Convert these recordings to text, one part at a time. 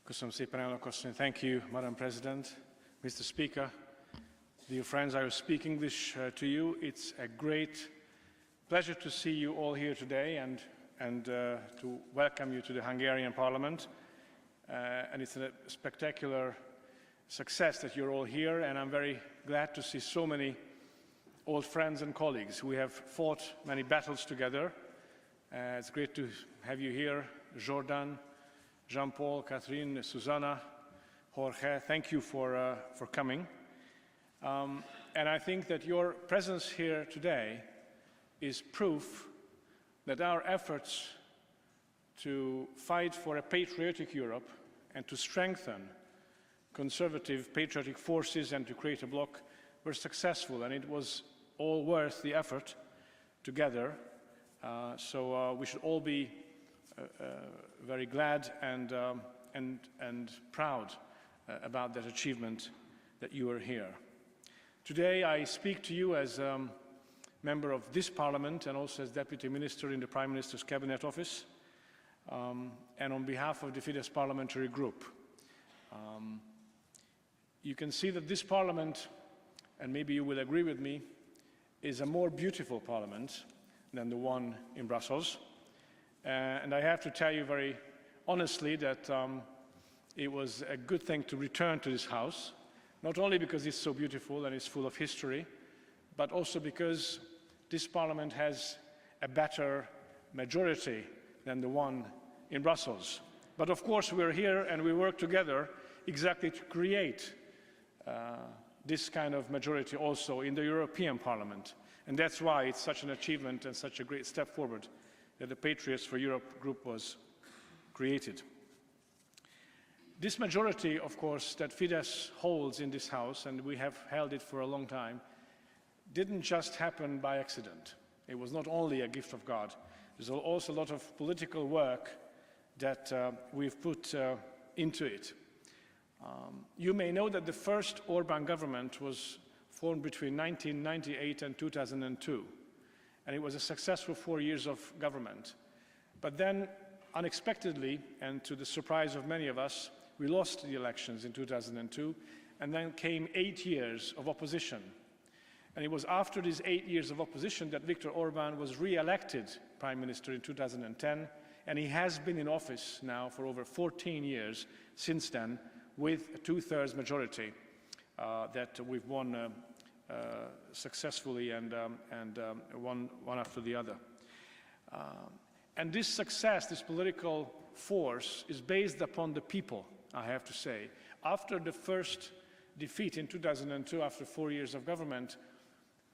Köszönöm szépen, elnök asszony. Thank you, Madam President, Mr. Speaker. Dear friends, I will speak English to you. It's a great pleasure to see you all here today and to welcome you to the Hungarian Parliament. And it's a spectacular success that you're all here, and I'm very glad to see so many old friends and colleagues. We have fought many battles together. It's great to have you here, Jordan, Jean-Paul, Catherine, Susanna, Jorge. Thank you for coming. And I think that your presence here today is proof that our efforts to fight for a patriotic Europe and to strengthen conservative patriotic forces and to create a bloc were successful, and it was all worth the effort together. So we should all be very glad and proud about that achievement that you are here. Today I speak to you as a member of this Parliament and also as Deputy Minister in the Prime Minister's Cabinet Office and on behalf of the Fidesz parliamentary group. You can see that this Parliament, and maybe you will agree with me, is a more beautiful Parliament than the one in Brussels. And I have to tell you very honestly that it was a good thing to return to this House, not only because it's so beautiful and it's full of history, but also because this Parliament has a better majority than the one in Brussels. But of course we're here and we work together exactly to create this kind of majority also in the European Parliament. And that's why it's such an achievement and such a great step forward that the Patriots for Europe group was created. This majority, of course, that Fidesz holds in this House, and we have held it for a long time, didn't just happen by accident. It was not only a gift of God. There's also a lot of political work that we've put into it. You may know that the first Orbán government was formed between 1998 and 2002, and it was a successful 4 years of government. But then, unexpectedly, and to the surprise of many of us, we lost the elections in 2002, and then came 8 years of opposition. And it was after these 8 years of opposition that Viktor Orbán was re-elected Prime Minister in 2010, and he has been in office now for over 14 years since then, with a two-thirds majority that we've won successfully and one after the other. And this success, this political force, is based upon the people, I have to say. After the first defeat in 2002, after 4 years of government,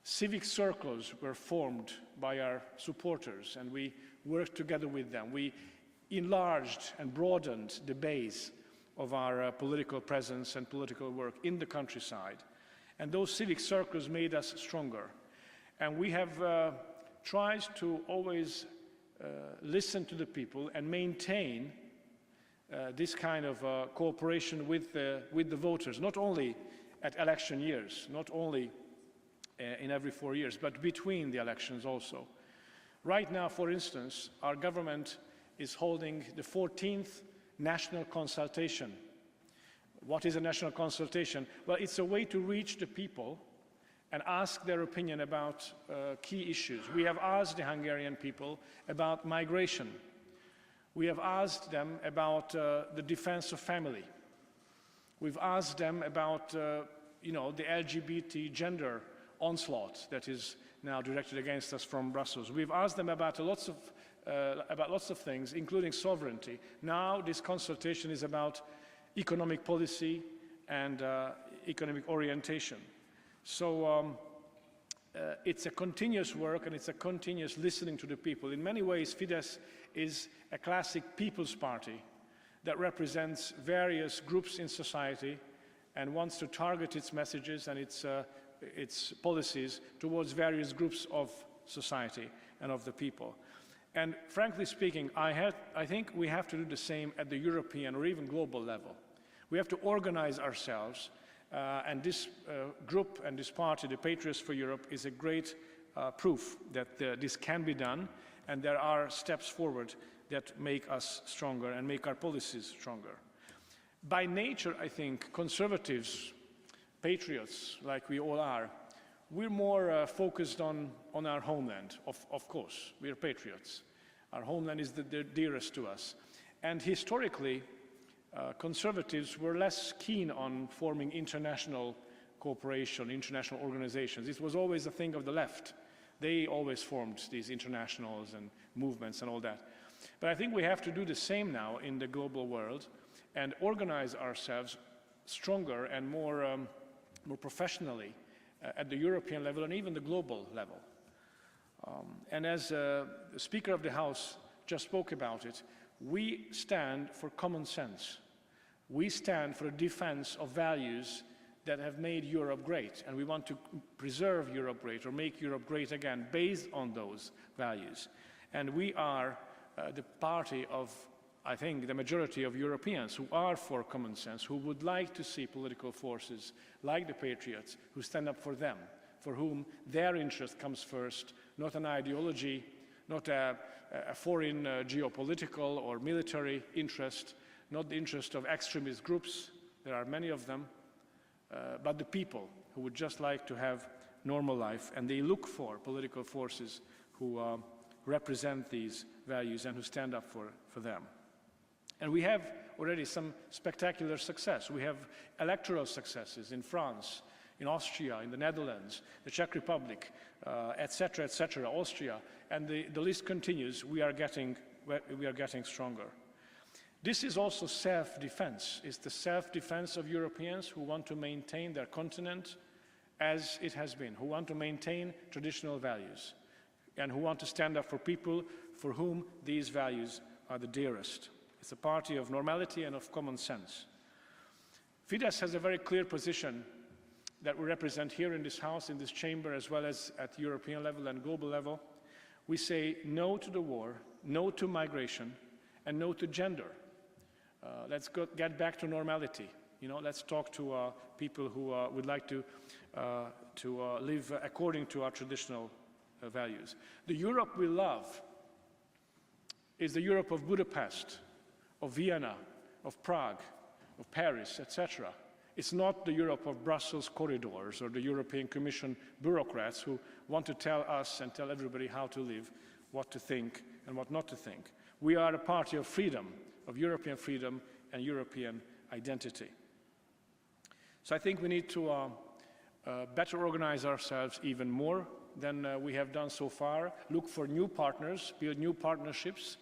civic circles were formed by our supporters, and we worked together with them. We enlarged and broadened the base of our political presence and political work in the countryside. And those civic circles made us stronger. And we have tried to always listen to the people and maintain this kind of cooperation with the voters, not only at election years, not only in every 4 years, but between the elections also. Right now, for instance, our government is holding the 14th national consultation. What is a national consultation? Well, it's a way to reach the people and ask their opinion about key issues. We have asked the Hungarian people about migration. We have asked them about the defense of family. We've asked them about the LGBT gender onslaught that is now directed against us from Brussels. We've asked them about lots of things, including sovereignty. Now this consultation is about economic policy and economic orientation. So it's a continuous work and it's a continuous listening to the people. In many ways, Fidesz is a classic people's party that represents various groups in society and wants to target its messages and its policies towards various groups of society and of the people. And frankly speaking, I think we have to do the same at the European or even global level. We have to organize ourselves, and this group and this party, the Patriots for Europe, is a great proof that this can be done, and there are steps forward that make us stronger and make our policies stronger. By nature, I think, conservatives, patriots, like we all are, we're more focused on our homeland, of course. We're patriots. Our homeland is the dearest to us. And historically, conservatives were less keen on forming international cooperation, international organizations. This was always a thing of the left. They always formed these internationals and movements and all that. But I think we have to do the same now in the global world and organize ourselves stronger and more professionally at the European level and even the global level. And as the Speaker of the House just spoke about it, we stand for common sense. We stand for the defense of values that have made Europe great, and we want to preserve Europe great or make Europe great again based on those values. And we are the party of, I think, the majority of Europeans who are for common sense, who would like to see political forces like the Patriots who stand up for them, for whom their interest comes first, not an ideology, not a foreign geopolitical or military interest, not the interest of extremist groups, there are many of them, but the people who would just like to have normal life, and they look for political forces who represent these values and who stand up for them. And we have already some spectacular success. We have electoral successes in France, in Austria, in the Netherlands, the Czech Republic, etc., Austria, and the list continues. We are getting stronger. This is also self-defense. It's the self-defense of Europeans who want to maintain their continent as it has been, who want to maintain traditional values, and who want to stand up for people for whom these values are the dearest. It's a party of normality and of common sense. Fidesz has a very clear position that we represent here in this House, in this chamber, as well as at European level and global level. We say no to the war, no to migration, and no to gender. Let's get back to normality. Let's talk to people who would like to live according to our traditional values. The Europe we love is the Europe of Budapest, of Vienna, of Prague, of Paris, etc. It's not the Europe of Brussels corridors or the European Commission bureaucrats who want to tell us and tell everybody how to live, what to think and what not to think. We are a party of freedom, of European freedom and European identity. So I think we need to better organize ourselves even more than we have done so far, look for new partners, build new partnerships.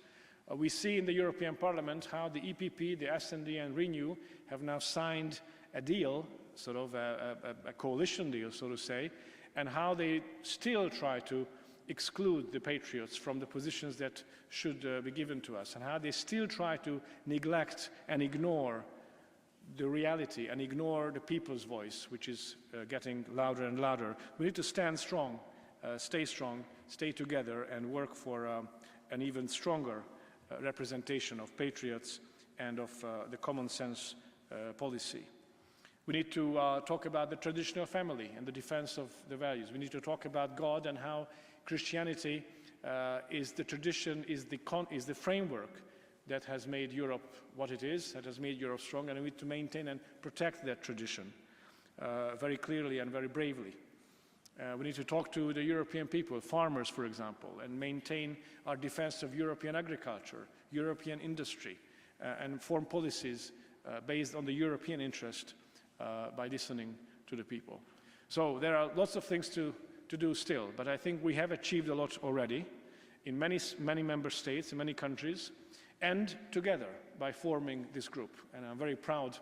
We see in the European Parliament how the EPP, the SD and Renew have now signed a deal, sort of a coalition deal, so to say, and how they still try to exclude the Patriots from the positions that should be given to us, and how they still try to neglect and ignore the reality and ignore the people's voice, which is getting louder and louder. We need to stand strong, stay together, and work for an even stronger representation of patriots and of the common sense policy. We need to talk about the traditional family and the defense of the values. We need to talk about God and how Christianity is the tradition, is the framework that has made Europe what it is, that has made Europe strong, and we need to maintain and protect that tradition very clearly and very bravely. We need to talk to the European people, farmers, for example, and maintain our defense of European agriculture, European industry, and form policies based on the European interest by listening to the people. So there are lots of things to do still, but I think we have achieved a lot already in many member states, in many countries, and together by forming this group. And I'm very proud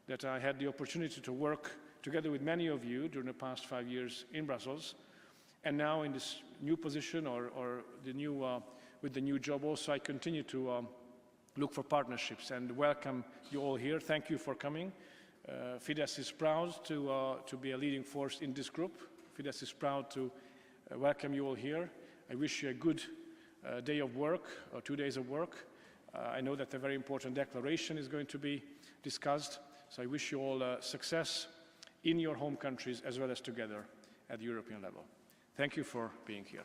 that I had the opportunity to work together with many of you during the past 5 years in Brussels, and now in this new position or with the new job also, I continue to look for partnerships and welcome you all here. Thank you for coming. Fidesz is proud to be a leading force in this group. Fidesz is proud to welcome you all here. I wish you a good day of work, or 2 days of work. I know that a very important declaration is going to be discussed, so I wish you all success in your home countries as well as together at the European level. Thank you for being here.